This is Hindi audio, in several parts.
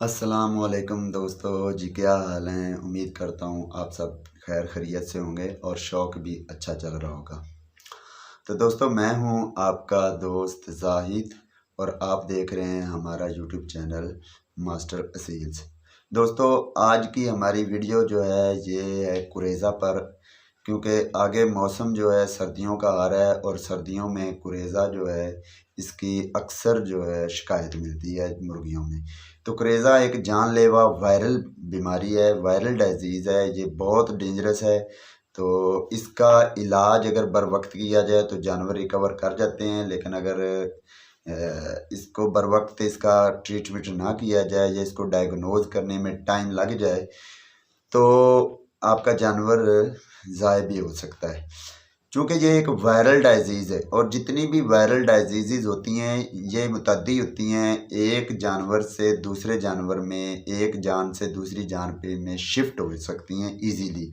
अस्सलामुअलैकुम दोस्तों जी, क्या हाल हैं। उम्मीद करता हूँ आप सब खैर खैरियत से होंगे और शौक़ भी अच्छा चल रहा होगा। तो दोस्तों, मैं हूँ आपका दोस्त ज़ाहिद और आप देख रहे हैं हमारा यूट्यूब चैनल मास्टर असील्स। दोस्तों, आज की हमारी वीडियो जो है ये है कुरेज़ा पर, क्योंकि आगे मौसम जो है सर्दियों का आ रहा है और सर्दियों में कुरेज़ा जो है इसकी अक्सर जो है शिकायत मिलती है मुर्गियों में। तो कुरेज़ा एक जानलेवा वायरल बीमारी है, वायरल डिजीज़ है, ये बहुत डेंजरस है। तो इसका इलाज अगर बर वक्त किया जाए तो जानवर रिकवर कर जाते हैं, लेकिन अगर इसको बर वक्त इसका ट्रीटमेंट ना किया जाए या इसको डायग्नोज करने में टाइम लग जाए तो आपका जानवर ज़ाय भी हो सकता है। चूँकि ये एक वायरल डिजीज़ है और जितनी भी वायरल डिजीज़ होती हैं ये मुतअद्दी होती हैं, एक जानवर से दूसरे जानवर में, एक जान से दूसरी जान पे में शिफ्ट हो सकती हैं ईज़िली।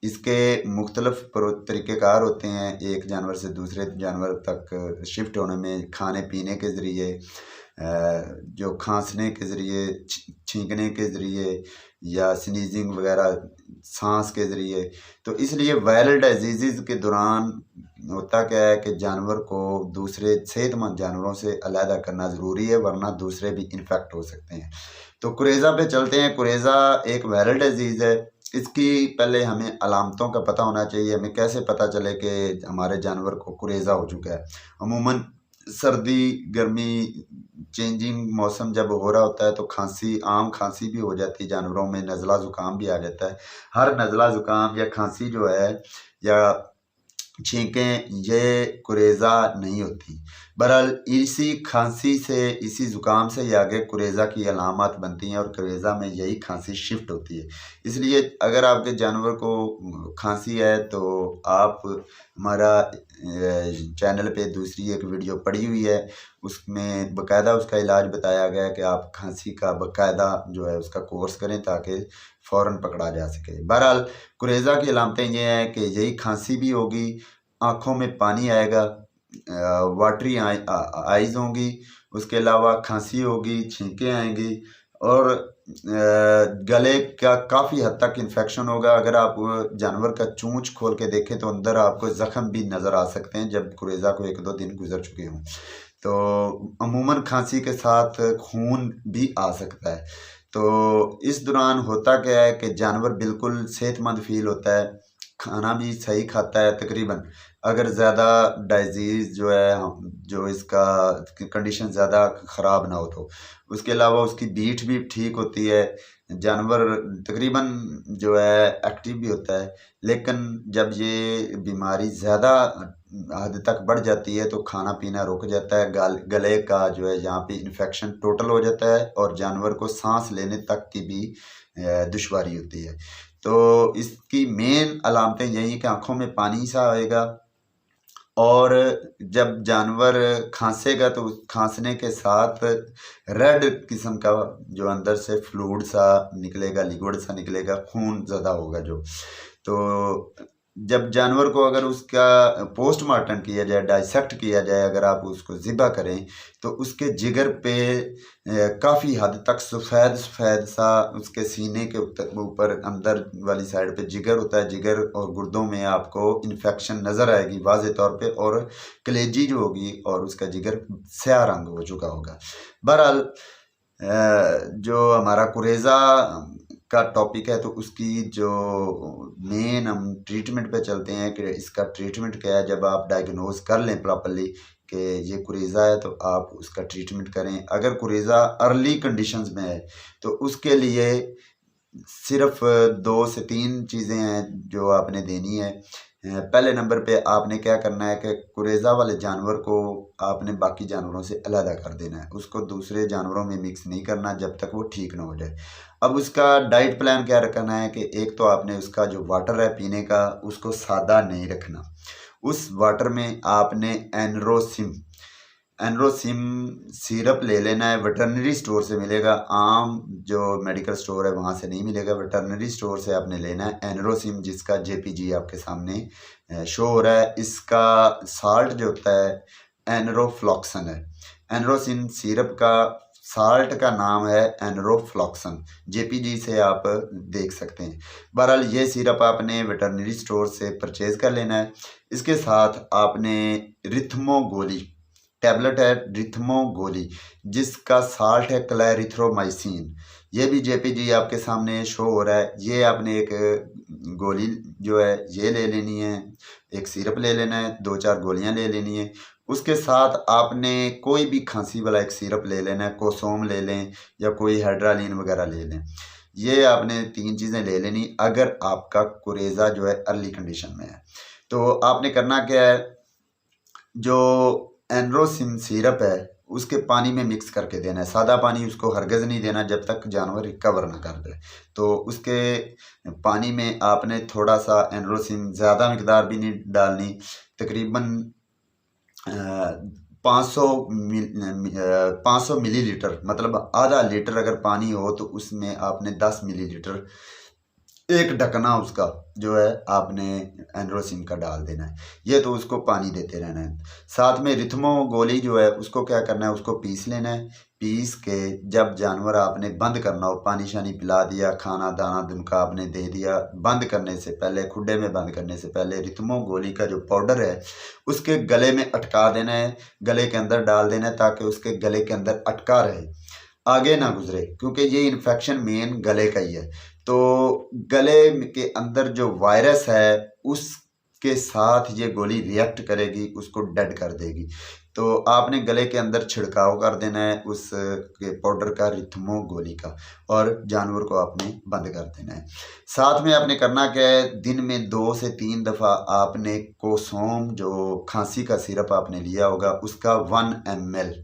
इसके मुख्तलिफ़ तरीक़ेकार होते हैं एक जानवर से दूसरे जानवर तक शिफ्ट होने में, खाने-पीने के ज़रिए, जो खाँसने के ज़रिए, छींकने के ज़रिए या स्नीज़िंग वग़ैरह साँस के ज़रिए। तो इसलिए वायरल डिजीज़ के दौरान होता क्या है कि जानवर को दूसरे सेहतमंद जानवरों से अलहदा करना ज़रूरी है, वरना दूसरे भी इन्फेक्ट हो सकते हैं। तो कुरेज़ा पे चलते हैं। कुरेज़ा एक वायरल डिजीज़ है। इसकी पहले हमें अलामतों का पता होना चाहिए। हमें कैसे पता चले कि हमारे जानवर को कुरेज़ा हो चुका है। अमूमन सर्दी गर्मी चेंजिंग मौसम जब हो रहा होता है तो खांसी, आम खांसी भी हो जाती है जानवरों में, नज़ला ज़ुकाम भी आ जाता है। हर नज़ला ज़ुकाम या खांसी जो है या छींकें ये कुरेज़ा नहीं होती। बहरहाल इसी खांसी से, इसी ज़ुकाम से ही आगे कुरेज़ा की अलामत बनती हैं और कुरेज़ा में यही खांसी शिफ्ट होती है। इसलिए अगर आपके जानवर को खांसी है तो आप हमारा चैनल पे दूसरी एक वीडियो पड़ी हुई है, उसमें बाकायदा उसका इलाज बताया गया है कि आप खांसी का बाकायदा जो है उसका कोर्स करें ताकि फ़ौरन पकड़ा जा सके। बहरहाल कुरेज़ा की अलामतें ये हैं कि यही खांसी भी होगी, आँखों में पानी आएगा, वाटरी आइज़ होंगी, उसके अलावा खांसी होगी, छींकें आएँगी और गले का काफ़ी हद तक इन्फेक्शन होगा। अगर आप जानवर का चोंच खोल के देखें तो अंदर आपको ज़ख्म भी नज़र आ सकते हैं जब कुरेज़ा को 1-2 दिन गुज़र चुके हों। तो अमूमन खांसी के साथ खून भी आ सकता है। तो इस दौरान होता क्या है कि जानवर बिल्कुल सेहतमंद फ़ील होता है, खाना भी सही खाता है तकरीबन। अगर ज़्यादा डिज़ीज़ जो है जो इसका कंडीशन ज़्यादा ख़राब ना हो तो। उसके अलावा उसकी बीट भी ठीक होती है, जानवर तकरीबन जो है एक्टिव भी होता है। लेकिन जब ये बीमारी ज़्यादा हद तक बढ़ जाती है तो खाना-पीना रुक जाता है, गले का जो है यहाँ पे इन्फेक्शन टोटल हो जाता है और जानवर को साँस लेने तक की भी दुश्वारी होती है। तो इसकी मेन अलामतें यही हैं कि आँखों में पानी सा आएगा और जब जानवर खाँसेगा तो खाँसने के साथ रेड किस्म का जो अंदर से फ्लूइड सा निकलेगा, लिक्विड सा निकलेगा, खून ज़्यादा होगा जो। तो जब जानवर को अगर उसका पोस्टमार्टम किया जाए, डाइसेक्ट किया जाए, अगर आप उसको ज़िबा करें तो उसके जिगर पे काफ़ी हद तक सफ़ेद-सफ़ेद सा उसके सीने के ऊपर अंदर वाली साइड पे जिगर होता है। जिगर और गुर्दों में आपको इन्फेक्शन नज़र आएगी वाज़े तौर पे और कलेजी जो होगी और उसका जिगर स्याह रंग हो चुका होगा। बहरहाल जो हमारा कुरेज़ा का टॉपिक है तो उसकी जो मेन हम ट्रीटमेंट पे चलते हैं कि इसका ट्रीटमेंट क्या है। जब आप डायग्नोज कर लें प्रॉपर्ली कि ये कुरेज़ा है तो आप उसका ट्रीटमेंट करें। अगर कुरेज़ा अर्ली कंडीशंस में है तो उसके लिए सिर्फ 2 से 3 चीज़ें हैं जो आपने देनी है। पहले नंबर पे आपने क्या करना है कि कुरेज़ा वाले जानवर को आपने बाकी जानवरों से अलहदा कर देना है। उसको दूसरे जानवरों में मिक्स नहीं करना जब तक वो ठीक ना हो जाए। अब उसका डाइट प्लान क्या रखना है कि एक तो आपने उसका जो वाटर है पीने का उसको सादा नहीं रखना। उस वाटर में आपने एनरोसिम सिरप ले लेना है, वेटरनरी स्टोर से मिलेगा। आम जो मेडिकल स्टोर है वहाँ से नहीं मिलेगा, वेटरनरी स्टोर से आपने लेना है एनरोसिम, जिसका जेपीजी आपके सामने शो हो रहा है। इसका साल्ट जो होता है एनरोफ्लॉक्सन है। एनरोसिन सिरप का साल्ट का नाम है एनरोफ्लॉक्सन, जेपीजी से आप देख सकते हैं। बहरहाल ये सिरप आपने वेटरनरी स्टोर से परचेज़ कर लेना है। इसके साथ आपने रिथमो गोली टैबलेट है, रिथमो गोली, जिसका साल्ट है क्लैरिथ्रोमाइसिन। ये भी जेपीजी आपके सामने शो हो रहा है। ये आपने एक गोली जो है ये ले लेनी है, एक सिरप ले लेना है, 2-4 गोलियां ले लेनी है। उसके साथ आपने कोई भी खांसी वाला एक सिरप ले लेना है, कोसोम ले लें या कोई हाइड्रालिन वगैरह ले लें। ये आपने 3 चीज़ें ले लेनी अगर आपका कुरेज़ा जो है अर्ली कंडीशन में है। तो आपने करना क्या है, जो एनरोसिन सिरप है उसके पानी में मिक्स करके देना है। सादा पानी उसको हरगिज़ नहीं देना जब तक जानवर रिकवर ना कर दे। तो उसके पानी में आपने थोड़ा सा एनरोसिन, ज़्यादा मिकदार भी नहीं डालनी, तकरीबन 500 मिलीलीटर, मतलब आधा लीटर अगर पानी हो तो उसमें आपने 10 मिलीलीटर एक ढकना उसका जो है आपने एनरोसिन का डाल देना है। ये तो उसको पानी देते रहना है। साथ में रिथमो गोली जो है उसको क्या करना है, उसको पीस लेना है। पीस के जब जानवर आपने बंद करना हो, पानी शानी पिला दिया, खाना दाना उनका आपने दे दिया, बंद करने से पहले, खुड्डे में बंद करने से पहले रिथमो गोली का जो पाउडर है उसके गले में अटका देना है, गले के अंदर डाल देना है ताकि उसके गले के अंदर अटका रहे, आगे ना गुजरे, क्योंकि ये इन्फेक्शन मेन गले का ही है। तो गले के अंदर जो वायरस है उसके साथ ये गोली रिएक्ट करेगी, उसको डेड कर देगी। तो आपने गले के अंदर छिड़काव कर देना है उस के पाउडर का, रिथमो गोली का, और जानवर को आपने बंद कर देना है। साथ में आपने करना क्या है, दिन में 2 से 3 दफ़ा आपने कोसोम, जो खांसी का सिरप आपने लिया होगा, उसका 1 ml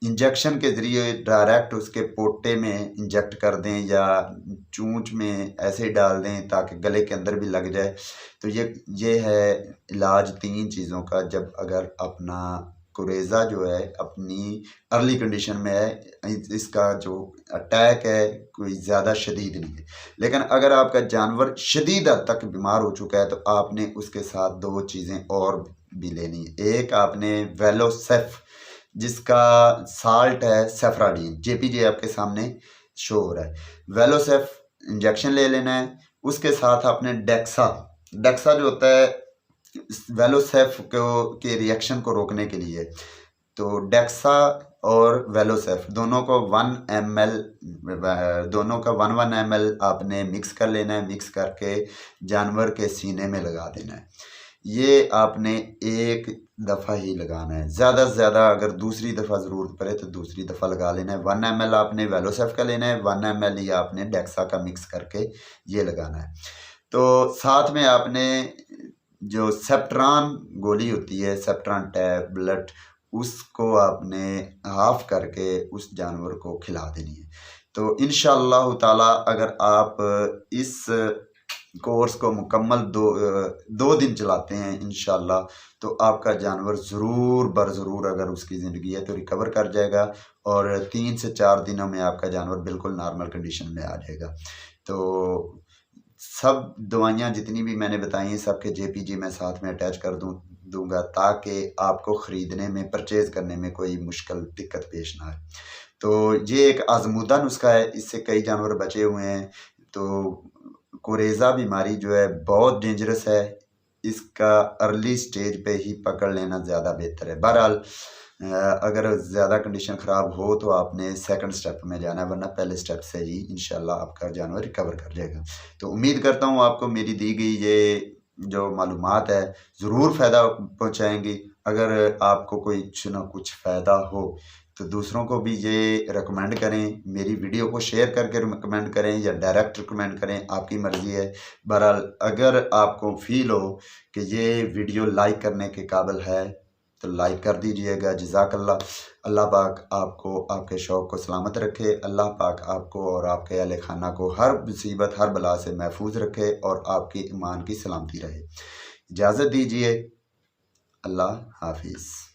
इंजेक्शन के ज़रिए डायरेक्ट उसके पोटे में इंजेक्ट कर दें या चूंच में ऐसे डाल दें ताकि गले के अंदर भी लग जाए। तो ये है इलाज 3 चीज़ों का, जब अगर अपना कुरेज़ा जो है अपनी अर्ली कंडीशन में है, इसका जो अटैक है कोई ज़्यादा शदीद नहीं है। लेकिन अगर आपका जानवर शदीद हद तक बीमार हो चुका है तो आपने उसके साथ 2 चीज़ें और भी लेनी है। एक आपने वेलोसेफ, जिसका साल्ट है सेफ्राडीन, जेपीजे आपके सामने शो हो रहा है। वेलोसेफ इंजेक्शन ले लेना है। उसके साथ आपने डेक्सा जो होता है वेलोसेफ के रिएक्शन को रोकने के लिए, तो डेक्सा और वेलोसेफ दोनों को 1 ml, दोनों का 1 ml आपने मिक्स कर लेना है। मिक्स करके जानवर के सीने में लगा देना है। ये आपने एक दफ़ा ही लगाना है, ज़्यादा से ज़्यादा अगर दूसरी दफ़ा ज़रूरत पड़े तो दूसरी दफ़ा लगा लेना है। 1 ml आपने वेलोसेफ का लेना है, 1 ml ही आपने डेक्सा का मिक्स करके ये लगाना है। तो साथ में आपने जो सेप्ट्रान गोली होती है, सेप्ट्रान टैबलेट, उसको आपने हाफ करके उस जानवर को खिला देनी है। तो इंशाअल्लाह ताला अगर आप इस कोर्स को मुकम्मल 2 दिन चलाते हैं इंशाअल्लाह, तो आपका जानवर ज़रूर अगर उसकी ज़िंदगी है तो रिकवर कर जाएगा और 3 से 4 दिनों में आपका जानवर बिल्कुल नॉर्मल कंडीशन में आ जाएगा। तो सब दवाइयाँ जितनी भी मैंने बताई हैं सबके जेपीजी मैं साथ में अटैच कर दूंगा ताकि आपको ख़रीदने में, परचेज़ करने में कोई मुश्किल दिक्कत पेश ना आए। तो ये एक आज़मूदा नुस्खा है, इससे कई जानवर बचे हुए हैं। तो कुरेज़ा बीमारी जो है बहुत डेंजरस है, इसका अर्ली स्टेज पे ही पकड़ लेना ज़्यादा बेहतर है। बहरहाल अगर ज़्यादा कंडीशन ख़राब हो तो आपने सेकंड स्टेप में जाना है, वरना पहले स्टेप से ही इंशाल्लाह आपका जानवर रिकवर कर जाएगा। तो उम्मीद करता हूँ आपको मेरी दी गई ये जो मालूमात है ज़रूर फ़ायदा पहुँचाएँगी। अगर आपको कोई कुछ ना कुछ फ़ायदा हो तो दूसरों को भी ये रिकमेंड करें, मेरी वीडियो को शेयर करके रिकमेंड करें या डायरेक्ट रिकमेंड करें, आपकी मर्ज़ी है। बहरहाल अगर आपको फ़ील हो कि ये वीडियो लाइक करने के काबिल है तो लाइक कर दीजिएगा। जज़ाकल्लाह। अल्लाह पाक आपको, आपके शौक़ को सलामत रखे। अल्लाह पाक आपको और आपके अहले खाना को हर मुसीबत, हर बला से महफूज रखे और आपकी ईमान की सलामती रहे। इजाज़त दीजिए। अल्लाह हाफिज़।